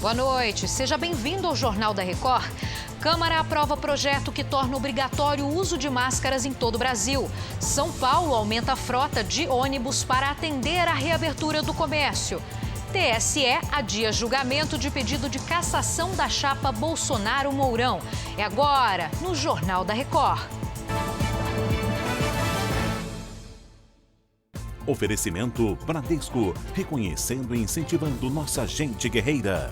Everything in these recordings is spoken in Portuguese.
Boa noite, seja bem-vindo ao Jornal da Record. Câmara aprova projeto que torna obrigatório o uso de máscaras em todo o Brasil. São Paulo aumenta a frota de ônibus para atender à reabertura do comércio. TSE adia julgamento de pedido de cassação da chapa Bolsonaro-Mourão. É agora, no Jornal da Record. Oferecimento Bradesco, reconhecendo e incentivando nossa gente guerreira.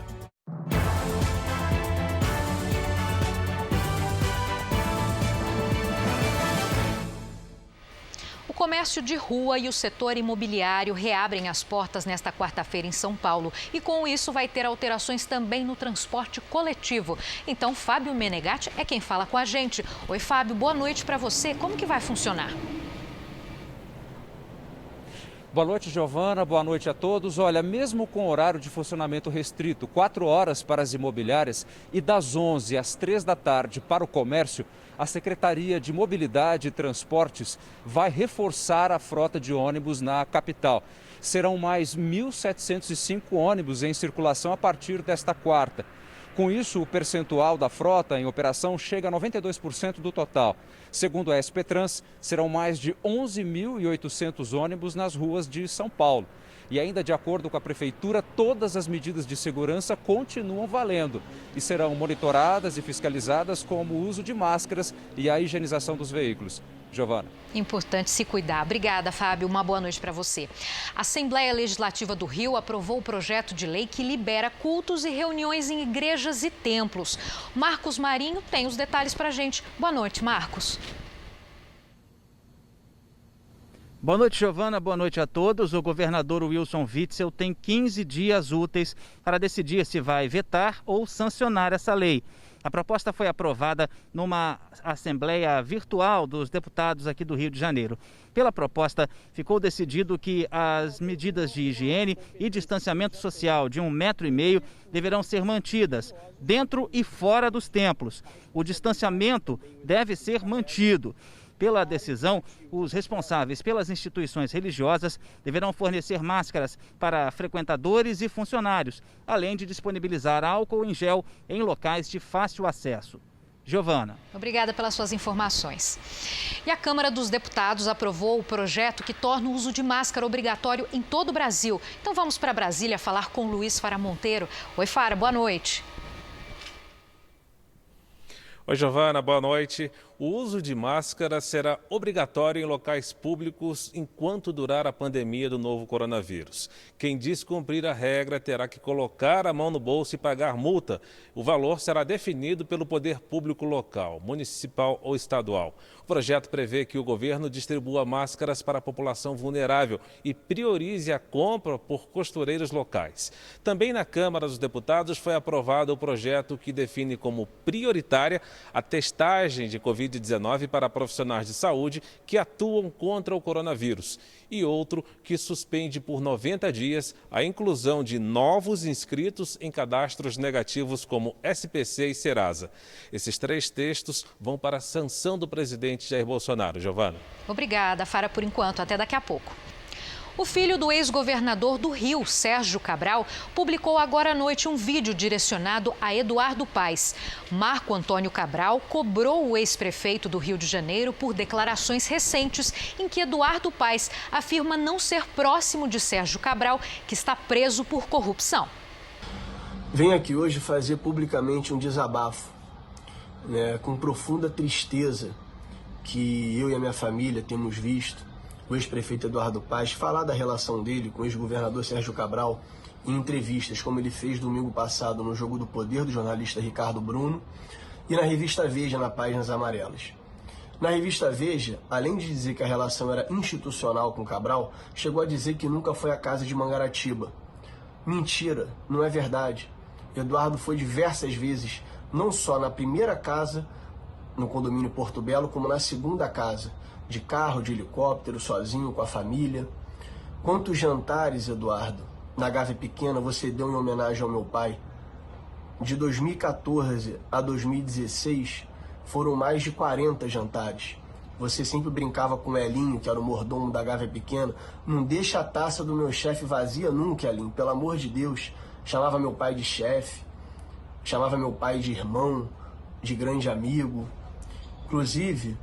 O comércio de rua e o setor imobiliário reabrem as portas nesta quarta-feira em São Paulo. E com isso vai ter alterações também no transporte coletivo. Então, Fábio Menegatti é quem fala com a gente. Oi, Fábio, boa noite para você. Como que vai funcionar? Boa noite, Giovana. Boa noite a todos. Olha, mesmo com horário de funcionamento restrito, 4 horas para as imobiliárias e das 11 às 3 da tarde para o comércio, a Secretaria de Mobilidade e Transportes vai reforçar a frota de ônibus na capital. Serão mais 1.705 ônibus em circulação a partir desta quarta. Com isso, o percentual da frota em operação chega a 92% do total. Segundo a SP Trans, serão mais de 11.800 ônibus nas ruas de São Paulo. E ainda de acordo com a Prefeitura, todas as medidas de segurança continuam valendo e serão monitoradas e fiscalizadas, como o uso de máscaras e a higienização dos veículos. Giovana. Importante se cuidar. Obrigada, Fábio. Uma boa noite para você. A Assembleia Legislativa do Rio aprovou o projeto de lei que libera cultos e reuniões em igrejas e templos. Marcos Marinho tem os detalhes para a gente. Boa noite, Marcos. Boa noite, Giovana. Boa noite a todos. O governador Wilson Witzel tem 15 dias úteis para decidir se vai vetar ou sancionar essa lei. A proposta foi aprovada numa assembleia virtual dos deputados aqui do Rio de Janeiro. Pela proposta, ficou decidido que as medidas de higiene e distanciamento social de 1,5 metro deverão ser mantidas dentro e fora dos templos. O distanciamento deve ser mantido. Pela decisão, os responsáveis pelas instituições religiosas deverão fornecer máscaras para frequentadores e funcionários, além de disponibilizar álcool em gel em locais de fácil acesso. Giovana. Obrigada pelas suas informações. E a Câmara dos Deputados aprovou o projeto que torna o uso de máscara obrigatório em todo o Brasil. Então vamos para Brasília falar com Luiz Fara Monteiro. Oi, Fara, boa noite. Oi, Giovana, boa noite. O uso de máscara será obrigatório em locais públicos enquanto durar a pandemia do novo coronavírus. Quem descumprir a regra terá que colocar a mão no bolso e pagar multa. O valor será definido pelo poder público local, municipal ou estadual. O projeto prevê que o governo distribua máscaras para a população vulnerável e priorize a compra por costureiros locais. Também na Câmara dos Deputados foi aprovado o projeto que define como prioritária a testagem de Covid-19 para profissionais de saúde que atuam contra o coronavírus e outro que suspende por 90 dias a inclusão de novos inscritos em cadastros negativos como SPC e Serasa. Esses 3 textos vão para a sanção do presidente Jair Bolsonaro. Giovana. Obrigada, Fara, por enquanto. Até daqui a pouco. O filho do ex-governador do Rio, Sérgio Cabral, publicou agora à noite um vídeo direcionado a Eduardo Paes. Marco Antônio Cabral cobrou o ex-prefeito do Rio de Janeiro por declarações recentes em que Eduardo Paes afirma não ser próximo de Sérgio Cabral, que está preso por corrupção. Venho aqui hoje fazer publicamente um desabafo, com profunda tristeza que eu e a minha família temos visto o ex-prefeito Eduardo Paes falar da relação dele com o ex-governador Sérgio Cabral em entrevistas, como ele fez domingo passado no Jogo do Poder do jornalista Ricardo Bruno e na revista Veja, na Páginas Amarelas. Na revista Veja, além de dizer que a relação era institucional com Cabral, chegou a dizer que nunca foi à casa de Mangaratiba. Mentira, não é verdade. Eduardo foi diversas vezes, não só na primeira casa, no condomínio Porto Belo, como na segunda casa, de carro, de helicóptero, sozinho, com a família. Quantos jantares, Eduardo, na Gávea Pequena você deu em homenagem ao meu pai? De 2014 a 2016, foram mais de 40 jantares. Você sempre brincava com o Elinho, que era o mordomo da Gávea Pequena. Não deixa a taça do meu chefe vazia nunca, Elinho, pelo amor de Deus. chamava meu pai de chefe, chamava meu pai de irmão, de grande amigo. Inclusive,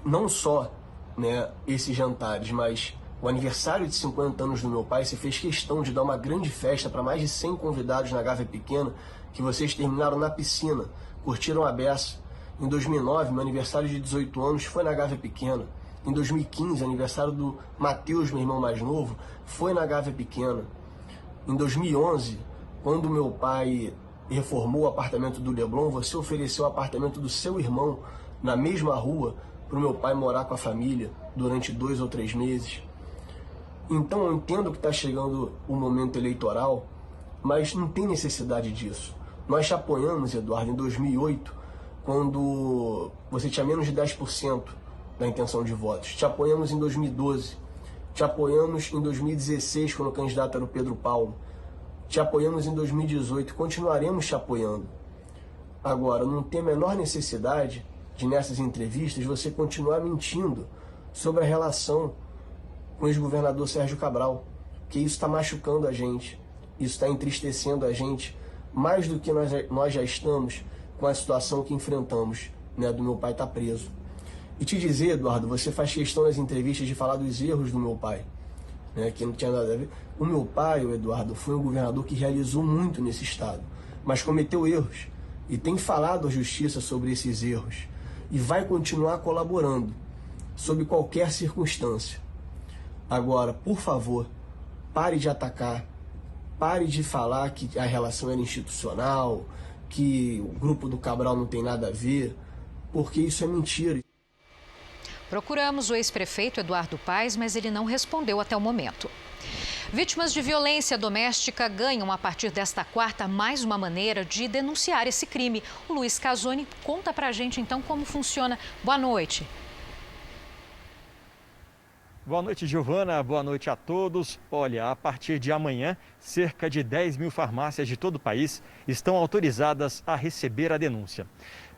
não só, né, esses jantares, mas o aniversário de 50 anos do meu pai, você fez questão de dar uma grande festa para mais de 100 convidados na Gávea Pequena, que vocês terminaram na piscina, curtiram a beça. Em 2009, meu aniversário de 18 anos foi na Gávea Pequena. Em 2015, aniversário do Matheus, meu irmão mais novo, foi na Gávea Pequena. Em 2011, quando meu pai reformou o apartamento do Leblon, você ofereceu o apartamento do seu irmão na mesma rua para o meu pai morar com a família durante 2 ou 3 meses. Então eu entendo que está chegando o momento eleitoral, mas não tem necessidade disso. Nós te apoiamos, Eduardo, em 2008, quando você tinha menos de 10% da intenção de votos. Te apoiamos em 2012. Te apoiamos em 2016, quando o candidato era o Pedro Paulo. Te apoiamos em 2018 e continuaremos te apoiando. Agora, não tem a menor necessidade de, nessas entrevistas, você continuar mentindo sobre a relação com o ex-governador Sérgio Cabral, que isso está machucando a gente, isso está entristecendo a gente, mais do que nós já estamos com a situação que enfrentamos, né, do meu pai estar preso. E te dizer, Eduardo, você faz questão nas entrevistas de falar dos erros do meu pai, né, que não tinha nada a ver. O meu pai, o Eduardo, foi um governador que realizou muito nesse estado, mas cometeu erros e tem falado à justiça sobre esses erros e vai continuar colaborando sob qualquer circunstância. Agora, por favor, pare de atacar, pare de falar que a relação era institucional, que o grupo do Cabral não tem nada a ver, porque isso é mentira. Procuramos o ex-prefeito Eduardo Paes, mas ele não respondeu até o momento. Vítimas de violência doméstica ganham, a partir desta quarta, mais uma maneira de denunciar esse crime. O Luiz Casoni conta pra gente, então, como funciona. Boa noite. Boa noite, Giovana. Boa noite a todos. Olha, a partir de amanhã, cerca de 10 mil farmácias de todo o país estão autorizadas a receber a denúncia.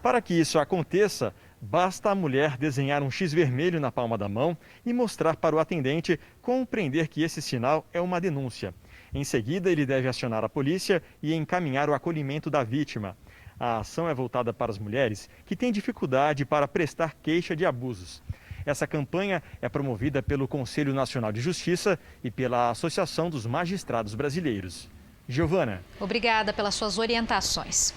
Para que isso aconteça, basta a mulher desenhar um X vermelho na palma da mão e mostrar para o atendente compreender que esse sinal é uma denúncia. Em seguida, ele deve acionar a polícia e encaminhar o acolhimento da vítima. A ação é voltada para as mulheres que têm dificuldade para prestar queixa de abusos. Essa campanha é promovida pelo Conselho Nacional de Justiça e pela Associação dos Magistrados Brasileiros. Giovana. Obrigada pelas suas orientações.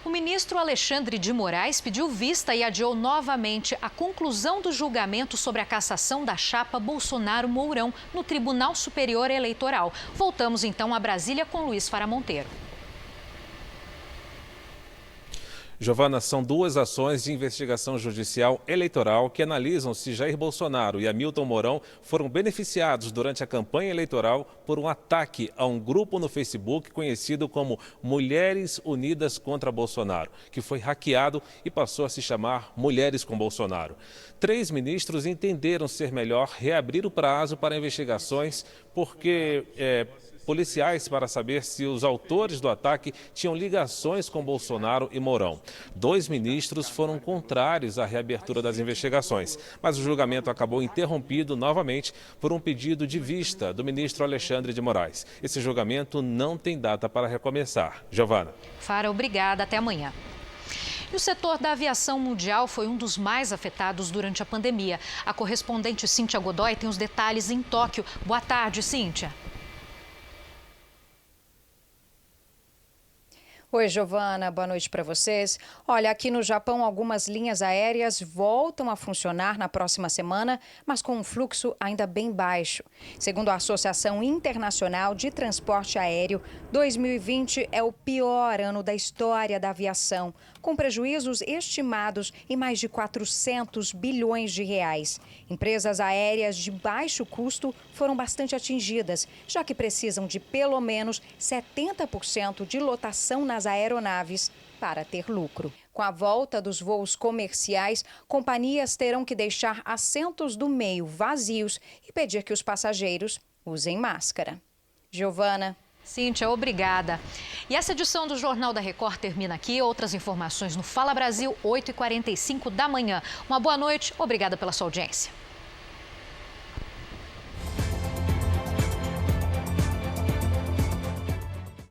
O ministro Alexandre de Moraes pediu vista e adiou novamente a conclusão do julgamento sobre a cassação da chapa Bolsonaro-Mourão no Tribunal Superior Eleitoral. Voltamos então a Brasília com Luiz Fara Monteiro. Giovana, são 2 ações de investigação judicial eleitoral que analisam se Jair Bolsonaro e Hamilton Mourão foram beneficiados durante a campanha eleitoral por um ataque a um grupo no Facebook conhecido como Mulheres Unidas contra Bolsonaro, que foi hackeado e passou a se chamar Mulheres com Bolsonaro. 3 ministros entenderam ser melhor reabrir o prazo para investigações porque policiais para saber se os autores do ataque tinham ligações com Bolsonaro e Mourão. 2 ministros foram contrários à reabertura das investigações, mas o julgamento acabou interrompido novamente por um pedido de vista do ministro Alexandre de Moraes. Esse julgamento não tem data para recomeçar. Giovana. Fara, obrigada. Até amanhã. E o setor da aviação mundial foi um dos mais afetados durante a pandemia. A correspondente Cíntia Godoy tem os detalhes em Tóquio. Boa tarde, Cíntia. Oi, Giovana, boa noite para vocês. Olha, aqui no Japão, algumas linhas aéreas voltam a funcionar na próxima semana, mas com um fluxo ainda bem baixo. Segundo a Associação Internacional de Transporte Aéreo, 2020 é o pior ano da história da aviação, com prejuízos estimados em mais de 400 bilhões de reais. Empresas aéreas de baixo custo foram bastante atingidas, já que precisam de pelo menos 70% de lotação nas aeronaves para ter lucro. Com a volta dos voos comerciais, companhias terão que deixar assentos do meio vazios e pedir que os passageiros usem máscara. Giovana. Cíntia, obrigada. E essa edição do Jornal da Record termina aqui. Outras informações no Fala Brasil, 8h45 da manhã. Uma boa noite, obrigada pela sua audiência.